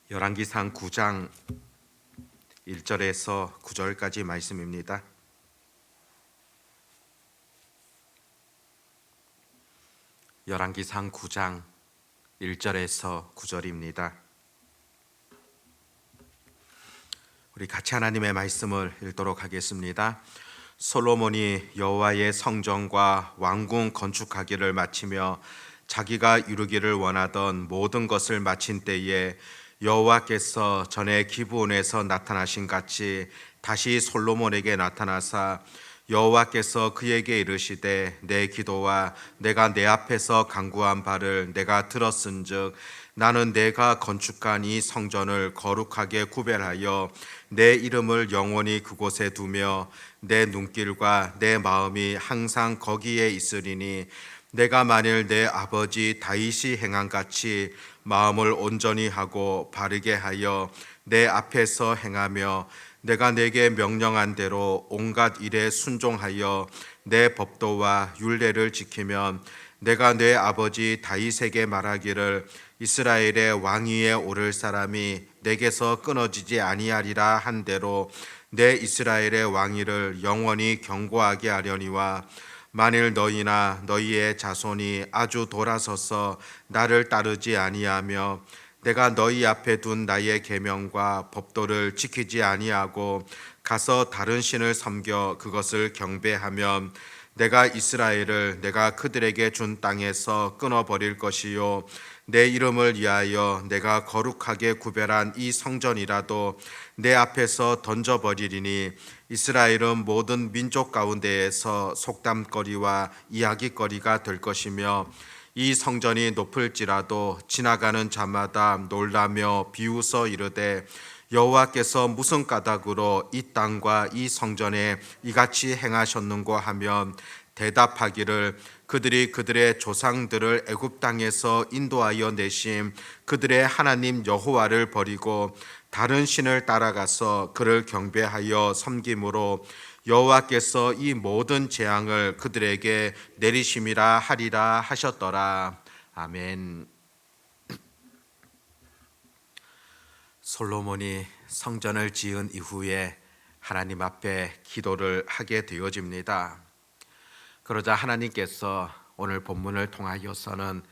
열왕기상 9장 1절에서 9절까지 말씀입니다. 열왕기상 9장 1절에서 9절입니다. 우리 같이 하나님의 말씀을 읽도록 하겠습니다. 솔로몬이 여호와의 성전과 왕궁 건축하기를 마치며 자기가 이루기를 원하던 모든 것을 마친 때에 여호와께서 전에 기브온에서 나타나신 같이 다시 솔로몬에게 나타나사 여호와께서 그에게 이르시되 내 기도와 내가 내 앞에서 간구한 바를 내가 들었은즉 나는 내가 건축한 이 성전을 거룩하게 구별하여 내 이름을 영원히 그곳에 두며 내 눈길과 내 마음이 항상 거기에 있으리니 내가 만일 내 아버지 다윗이 행한 같이 마음을 온전히 하고 바르게 하여 내 앞에서 행하며 내가 내게 명령한 대로 온갖 일에 순종하여 내 법도와 율례를 지키면 내가 내 아버지 다윗에게 말하기를 이스라엘의 왕위에 오를 사람이 내게서 끊어지지 아니하리라 한 대로 내 이스라엘의 왕위를 영원히 견고하게 하려니와 만일 너희나 너희의 자손이 아주 돌아서서 나를 따르지 아니하며 내가 너희 앞에 둔 나의 계명과 법도를 지키지 아니하고 가서 다른 신을 섬겨 그것을 경배하면 내가 이스라엘을 내가 그들에게 준 땅에서 끊어버릴 것이요 내 이름을 위하여 내가 거룩하게 구별한 이 성전이라도 내 앞에서 던져버리리니 이스라엘은 모든 민족 가운데에서 속담거리와 이야기거리가 될 것이며 이 성전이 높을지라도 지나가는 자마다 놀라며 비웃어 이르되 여호와께서 무슨 까닭으로 이 땅과 이 성전에 이같이 행하셨는고 하면 대답하기를 그들이 그들의 조상들을 애굽 땅에서 인도하여 내심 그들의 하나님 여호와를 버리고 다른 신을 따라가서 그를 경배하여 섬김으로 여호와께서 이 모든 재앙을 그들에게 내리심이라 하리라 하셨더라. 아멘. 솔로몬이 성전을 지은 이후에 하나님 앞에 기도를 하게 되어집니다. 그러자 하나님께서 오늘 본문을 통하여서는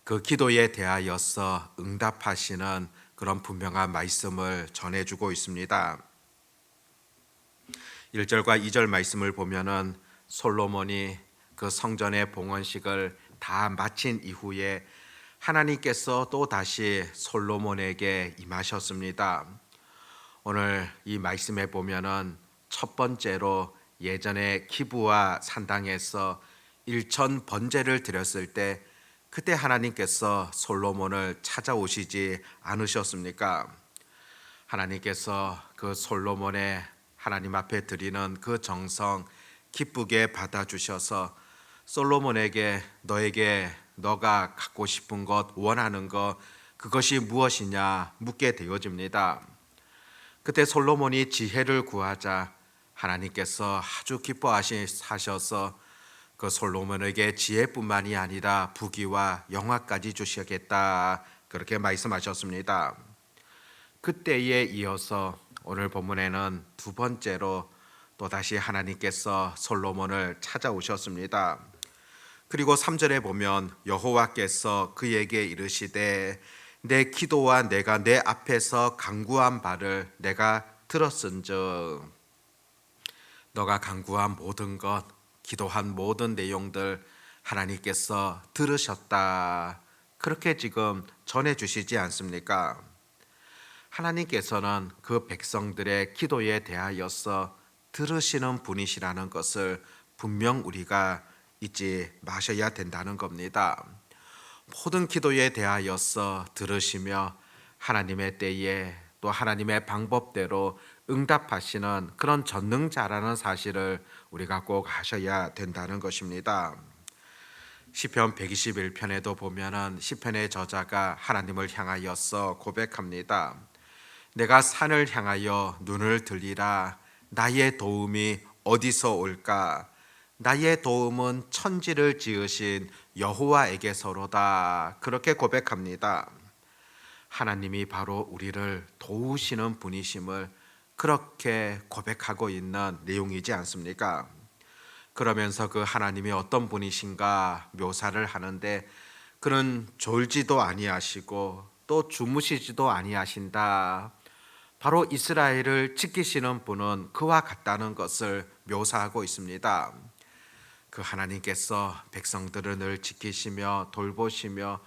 그 기도에 대하여서 응답하시는 그런 분명한 말씀을 전해주고 있습니다. 1절과 2절 말씀을 보면은 솔로몬이 그 성전의 봉헌식을 다 마친 이후에 하나님께서 또 다시 솔로몬에게 임하셨습니다. 오늘 이 말씀에 보면은 첫 번째로 예전에 기브와 산당에서 일천 번제를 드렸을 때 그때 하나님께서 솔로몬을 찾아오시지 않으셨습니까? 하나님께서 그 솔로몬의 하나님 앞에 드리는 그 정성 기쁘게 받아주셔서 솔로몬에게 너에게 너가 갖고 싶은 것 원하는 것 그것이 무엇이냐 묻게 되어집니다. 그때 솔로몬이 지혜를 구하자 하나님께서 아주 기뻐하셔서 그 솔로몬에게 지혜뿐만이 아니라 부귀와 영화까지 주시겠다 그렇게 말씀하셨습니다. 그때에 이어서 오늘 본문에는 두 번째로 또다시 하나님께서 솔로몬을 찾아오셨습니다. 그리고 3절에 보면 여호와께서 그에게 이르시되 내 기도와 내가 내 앞에서 간구한 바를 내가 들었은즉 너가 간구한 모든 것 기도한 모든 내용들 하나님께서 들으셨다 그렇게 지금 전해주시지 않습니까? 하나님께서는 그 백성들의 기도에 대하여서 들으시는 분이시라는 것을 분명 우리가 잊지 마셔야 된다는 겁니다. 모든 기도에 대하여서 들으시며 하나님의 때에 또 하나님의 방법대로 응답하시는 그런 전능자라는 사실을 우리가 꼭 하셔야 된다는 것입니다. 시편 121편에도 보면은 시편의 저자가 하나님을 향하여서 고백합니다. 내가 산을 향하여 눈을 들리라 나의 도움이 어디서 올까? 나의 도움은 천지를 지으신 여호와에게서로다. 그렇게 고백합니다. 하나님이 바로 우리를 도우시는 분이심을 그렇게 고백하고 있는 내용이지 않습니까? 그러면서 그 하나님이 어떤 분이신가 묘사를 하는데, 그는 졸지도 아니하시고 또 주무시지도 아니하신다. 바로 이스라엘을 지키시는 분은 그와 같다는 것을 묘사하고 있습니다. 그 하나님께서 백성들을 늘 지키시며 돌보시며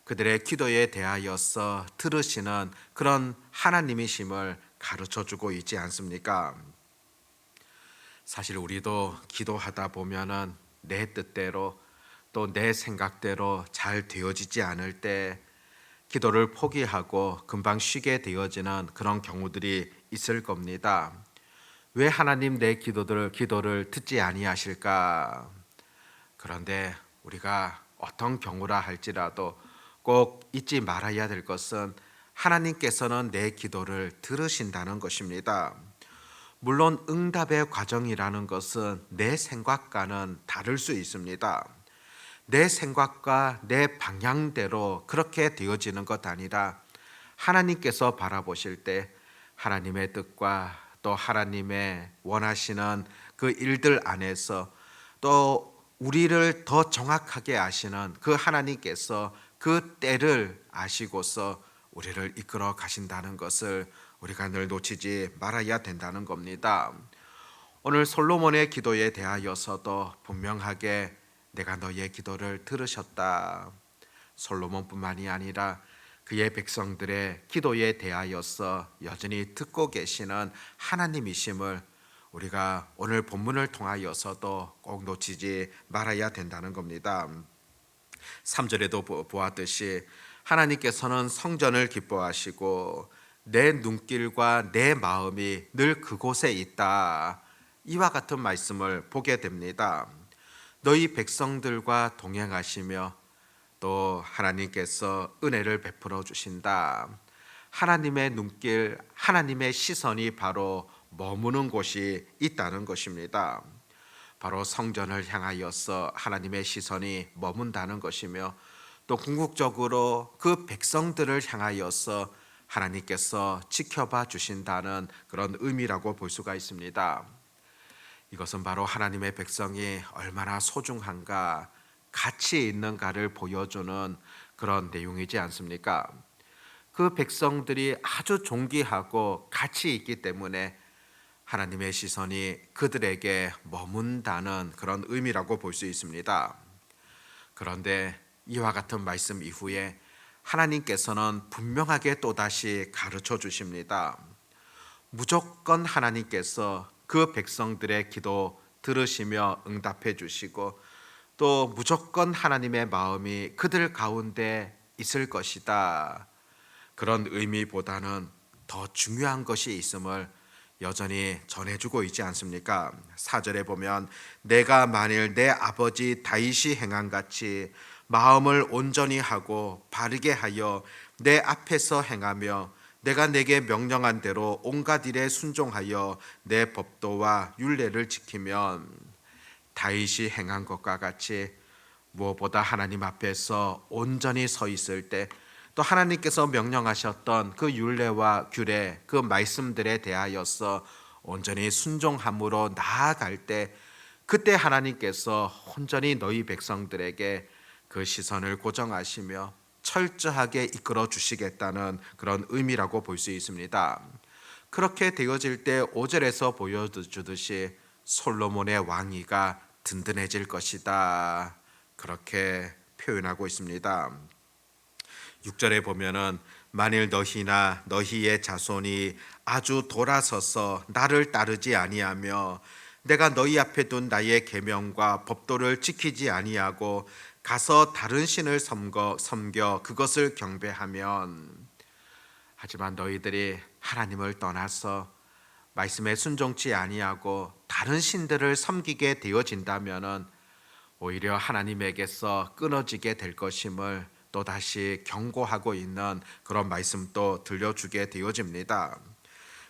그들의 기도에 대하여서 들으시는 그런 하나님이심을 가르쳐 주고 있지 않습니까? 사실 우리도 기도하다 보면은 내 뜻대로 또 내 생각대로 잘 되어지지 않을 때 기도를 포기하고 금방 쉬게 되어지는 그런 경우들이 있을 겁니다. 왜 하나님 내 기도를 듣지 아니하실까? 그런데 우리가 어떤 경우라 할지라도 꼭 잊지 말아야 될 것은 하나님께서는 내 기도를 들으신다는 것입니다. 물론 응답의 과정이라는 것은 내 생각과는 다를 수 있습니다. 내 생각과 내 방향대로 그렇게 되어지는 것 아니라 하나님께서 바라보실 때 하나님의 뜻과 또 하나님의 원하시는 그 일들 안에서 또 우리를 더 정확하게 아시는 그 하나님께서 그 때를 아시고서 우리를 이끌어 가신다는 것을 우리가 늘 놓치지 말아야 된다는 겁니다. 오늘 솔로몬의 기도에 대하여서도 분명하게 내가 너의 기도를 들으셨다. 솔로몬뿐만이 아니라 그의 백성들의 기도에 대하여서 여전히 듣고 계시는 하나님이심을 우리가 오늘 본문을 통하여서도 꼭 놓치지 말아야 된다는 겁니다. 3절에도 보았듯이 하나님께서는 성전을 기뻐하시고 내 눈길과 내 마음이 늘 그곳에 있다. 이와 같은 말씀을 보게 됩니다. 너희 백성들과 동행하시며 또 하나님께서 은혜를 베풀어 주신다. 하나님의 눈길, 하나님의 시선이 바로 머무는 곳이 있다는 것입니다. 바로 성전을 향하여서 하나님의 시선이 머문다는 것이며 또 궁극적으로 그 백성들을 향하여서 하나님께서 지켜봐 주신다는 그런 의미라고 볼 수가 있습니다. 이것은 바로 하나님의 백성이 얼마나 소중한가, 가치 있는가를 보여주는 그런 내용이지 않습니까? 그 백성들이 아주 존귀하고 가치 있기 때문에 하나님의 시선이 그들에게 머문다는 그런 의미라고 볼 수 있습니다. 그런데 이와 같은 말씀 이후에 하나님께서는 분명하게 또다시 가르쳐 주십니다. 무조건 하나님께서 그 백성들의 기도 들으시며 응답해 주시고 또 무조건 하나님의 마음이 그들 가운데 있을 것이다. 그런 의미보다는 더 중요한 것이 있음을 여전히 전해주고 있지 않습니까? 4절에 보면 내가 만일 내 아버지 다윗이 행한 같이 마음을 온전히 하고 바르게 하여 내 앞에서 행하며 내가 내게 명령한 대로 온갖 일에 순종하여 내 법도와 율례를 지키면, 다윗이 행한 것과 같이 무엇보다 하나님 앞에서 온전히 서 있을 때 또 하나님께서 명령하셨던 그 율례와 규례, 그 말씀들에 대하여서 온전히 순종함으로 나아갈 때 그때 하나님께서 온전히 너희 백성들에게 그 시선을 고정하시며 철저하게 이끌어 주시겠다는 그런 의미라고 볼 수 있습니다. 그렇게 되어질 때 5절에서 보여주듯이 솔로몬의 왕위가 든든해질 것이다. 그렇게 표현하고 있습니다. 6절에 보면은 만일 너희나 너희의 자손이 아주 돌아서서 나를 따르지 아니하며 내가 너희 앞에 둔 나의 계명과 법도를 지키지 아니하고 가서 다른 신을 섬겨 그것을 경배하면, 하지만 너희들이 하나님을 떠나서 말씀에 순종치 아니하고 다른 신들을 섬기게 되어진다면은 오히려 하나님에게서 끊어지게 될 것임을 또다시 경고하고 있는 그런 말씀도 들려주게 되어집니다.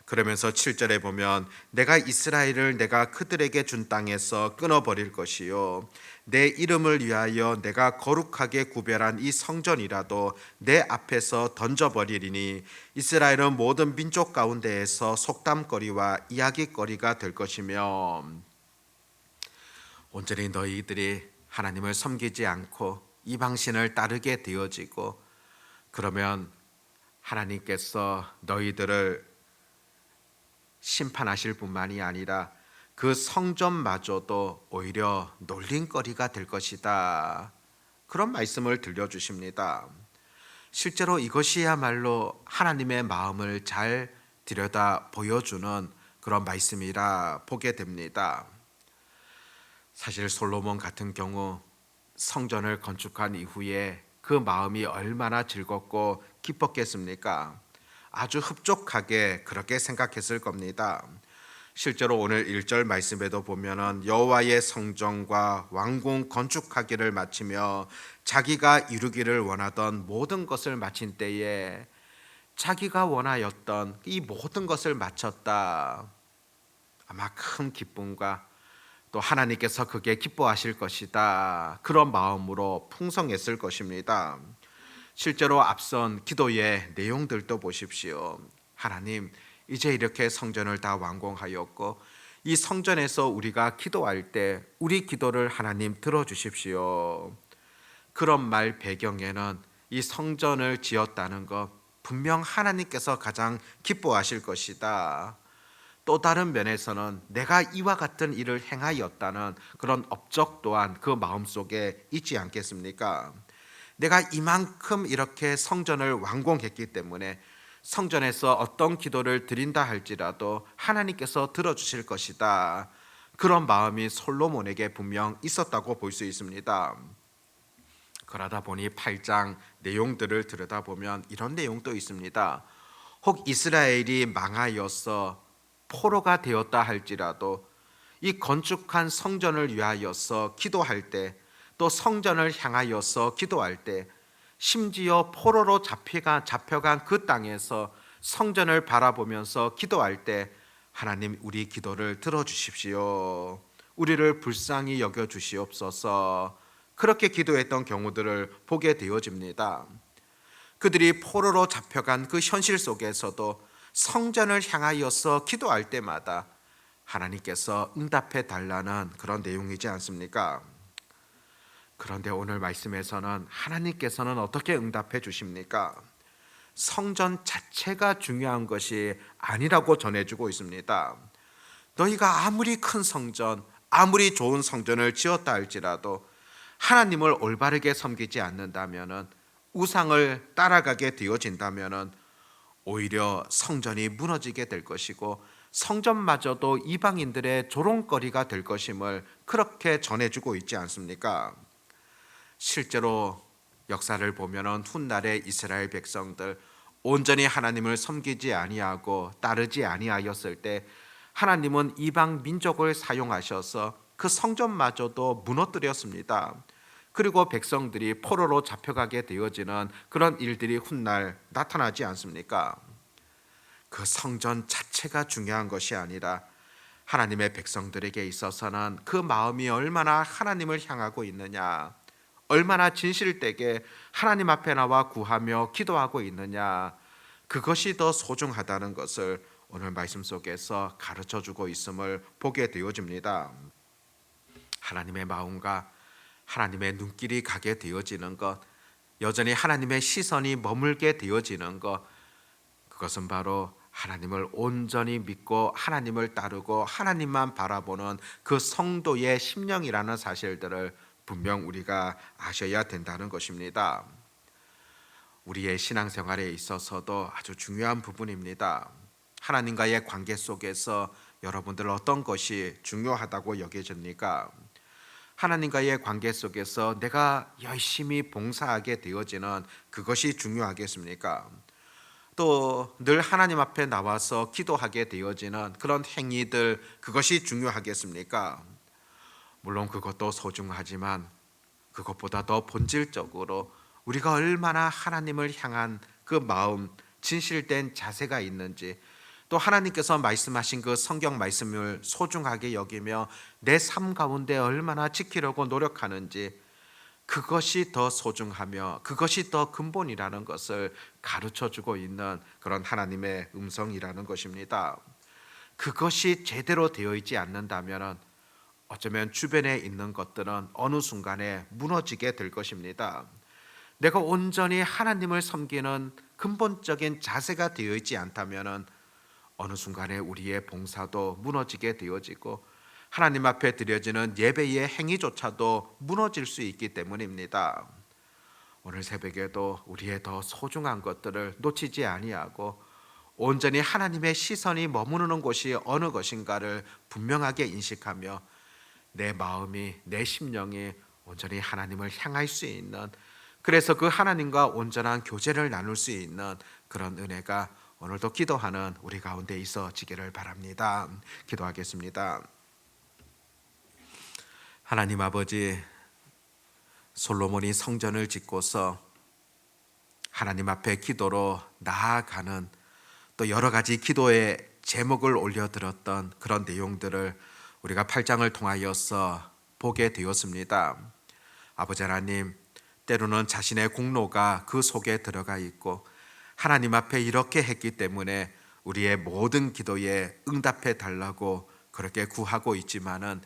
그러면서 7절에 보면 내가 이스라엘을 내가 그들에게 준 땅에서 끊어버릴 것이요 내 이름을 위하여 내가 거룩하게 구별한 이 성전이라도 내 앞에서 던져버리리니 이스라엘은 모든 민족 가운데에서 속담거리와 이야기거리가 될 것이며 온전히 너희들이 하나님을 섬기지 않고 이방신을 따르게 되어지고 그러면 하나님께서 너희들을 심판하실 뿐만이 아니라 그 성전마저도 오히려 놀림거리가 될 것이다. 그런 말씀을 들려주십니다. 실제로 이것이야말로 하나님의 마음을 잘 들여다 보여주는 그런 말씀이라 보게 됩니다. 사실 솔로몬 같은 경우 성전을 건축한 이후에 그 마음이 얼마나 즐겁고 기뻤겠습니까? 아주 흡족하게 그렇게 생각했을 겁니다. 실제로 오늘 1절 말씀에도 보면은 여호와의 성전과 왕궁 건축하기를 마치며 자기가 이루기를 원하던 모든 것을 마친 때에 자기가 원하였던 이 모든 것을 마쳤다. 아마 큰 기쁨과 또 하나님께서 그게 기뻐하실 것이다. 그런 마음으로 풍성했을 것입니다. 실제로 앞선 기도의 내용들도 보십시오. 하나님, 이제 이렇게 성전을 다 완공하였고 이 성전에서 우리가 기도할 때 우리 기도를 하나님 들어주십시오. 그런 말 배경에는 이 성전을 지었다는 것 분명 하나님께서 가장 기뻐하실 것이다. 또 다른 면에서는 내가 이와 같은 일을 행하였다는 그런 업적 또한 그 마음속에 있지 않겠습니까? 내가 이만큼 이렇게 성전을 완공했기 때문에 성전에서 어떤 기도를 드린다 할지라도 하나님께서 들어주실 것이다. 그런 마음이 솔로몬에게 분명 있었다고 볼 수 있습니다. 그러다 보니 8장 내용들을 들여다보면 이런 내용도 있습니다. 혹 이스라엘이 망하여서 포로가 되었다 할지라도 이 건축한 성전을 위하여서 기도할 때 또 성전을 향하여서 기도할 때 심지어 포로로 잡혀간 그 땅에서 성전을 바라보면서 기도할 때 하나님 우리 기도를 들어주십시오. 우리를 불쌍히 여겨주시옵소서. 그렇게 기도했던 경우들을 보게 되어집니다. 그들이 포로로 잡혀간 그 현실 속에서도 성전을 향하여서 기도할 때마다 하나님께서 응답해 달라는 그런 내용이지 않습니까? 그런데 오늘 말씀에서는 하나님께서는 어떻게 응답해 주십니까? 성전 자체가 중요한 것이 아니라고 전해주고 있습니다. 너희가 아무리 큰 성전, 아무리 좋은 성전을 지었다 할지라도 하나님을 올바르게 섬기지 않는다면, 우상을 따라가게 되어진다면 오히려 성전이 무너지게 될 것이고 성전마저도 이방인들의 조롱거리가 될 것임을 그렇게 전해주고 있지 않습니까? 실제로 역사를 보면 훗날의 이스라엘 백성들 온전히 하나님을 섬기지 아니하고 따르지 아니하였을 때 하나님은 이방 민족을 사용하셔서 그 성전마저도 무너뜨렸습니다. 그리고 백성들이 포로로 잡혀가게 되어지는 그런 일들이 훗날 나타나지 않습니까? 그 성전 자체가 중요한 것이 아니라 하나님의 백성들에게 있어서는 그 마음이 얼마나 하나님을 향하고 있느냐, 얼마나 진실되게 하나님 앞에 나와 구하며 기도하고 있느냐, 그것이 더 소중하다는 것을 오늘 말씀 속에서 가르쳐주고 있음을 보게 되어집니다. 하나님의 마음과 하나님의 눈길이 가게 되어지는 것, 여전히 하나님의 시선이 머물게 되어지는 것, 그것은 바로 하나님을 온전히 믿고 하나님을 따르고 하나님만 바라보는 그 성도의 심령이라는 사실들을 분명 우리가 아셔야 된다는 것입니다. 우리의 신앙생활에 있어서도 아주 중요한 부분입니다. 하나님과의 관계 속에서 여러분들 어떤 것이 중요하다고 여겨집니까? 하나님과의 관계 속에서 내가 열심히 봉사하게 되어지는 그것이 중요하겠습니까? 또 늘 하나님 앞에 나와서 기도하게 되어지는 그런 행위들, 그것이 중요하겠습니까? 물론 그것도 소중하지만 그것보다 더 본질적으로 우리가 얼마나 하나님을 향한 그 마음, 진실된 자세가 있는지, 또 하나님께서 말씀하신 그 성경 말씀을 소중하게 여기며 내 삶 가운데 얼마나 지키려고 노력하는지, 그것이 더 소중하며 그것이 더 근본이라는 것을 가르쳐 주고 있는 그런 하나님의 음성이라는 것입니다. 그것이 제대로 되어 있지 않는다면 어쩌면 주변에 있는 것들은 어느 순간에 무너지게 될 것입니다. 내가 온전히 하나님을 섬기는 근본적인 자세가 되어 있지 않다면 어느 순간에 우리의 봉사도 무너지게 되어지고 하나님 앞에 드려지는 예배의 행위조차도 무너질 수 있기 때문입니다. 오늘 새벽에도 우리의 더 소중한 것들을 놓치지 아니하고 온전히 하나님의 시선이 머무르는 곳이 어느 것인가를 분명하게 인식하며 내 마음이, 내 심령이 온전히 하나님을 향할 수 있는, 그래서 그 하나님과 온전한 교제를 나눌 수 있는 그런 은혜가 오늘도 기도하는 우리 가운데 있어지기를 바랍니다. 기도하겠습니다. 하나님 아버지, 솔로몬이 성전을 짓고서 하나님 앞에 기도로 나아가는 또 여러 가지 기도의 제목을 올려드렸던 그런 내용들을 우리가 8장을 통하여서 보게 되었습니다. 아버지 하나님, 때로는 자신의 공로가 그 속에 들어가 있고 하나님 앞에 이렇게 했기 때문에 우리의 모든 기도에 응답해 달라고 그렇게 구하고 있지만은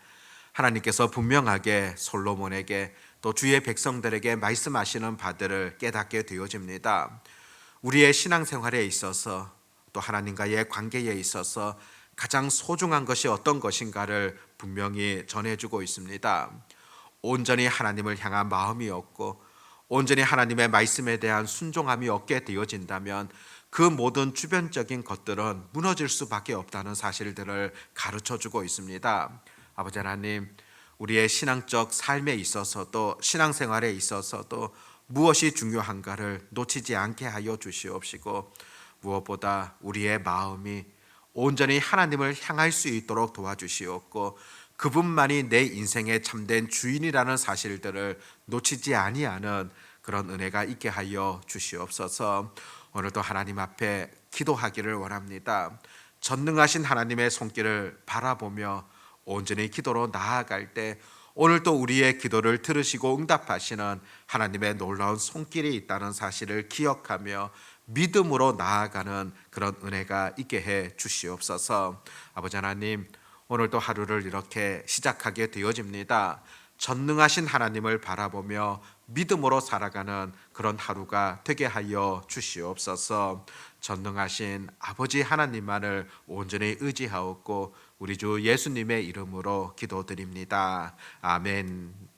하나님께서 분명하게 솔로몬에게 또 주의 백성들에게 말씀하시는 바들을 깨닫게 되어집니다. 우리의 신앙생활에 있어서 또 하나님과의 관계에 있어서 가장 소중한 것이 어떤 것인가를 분명히 전해주고 있습니다. 온전히 하나님을 향한 마음이 없고 온전히 하나님의 말씀에 대한 순종함이 없게 되어진다면 그 모든 주변적인 것들은 무너질 수밖에 없다는 사실들을 가르쳐주고 있습니다. 아버지 하나님, 우리의 신앙적 삶에 있어서도 신앙생활에 있어서도 무엇이 중요한가를 놓치지 않게 하여 주시옵시고 무엇보다 우리의 마음이 온전히 하나님을 향할 수 있도록 도와주시옵고 그분만이 내 인생의 참된 주인이라는 사실들을 놓치지 아니하는 그런 은혜가 있게 하여 주시옵소서. 오늘도 하나님 앞에 기도하기를 원합니다. 전능하신 하나님의 손길을 바라보며 온전히 기도로 나아갈 때 오늘도 우리의 기도를 들으시고 응답하시는 하나님의 놀라운 손길이 있다는 사실을 기억하며 믿음으로 나아가는 그런 은혜가 있게 해 주시옵소서. 아버지 하나님, 오늘도 하루를 이렇게 시작하게 되어집니다. 전능하신 하나님을 바라보며 믿음으로 살아가는 그런 하루가 되게 하여 주시옵소서. 전능하신 아버지 하나님만을 온전히 의지하옵고 우리 주 예수님의 이름으로 기도드립니다. 아멘.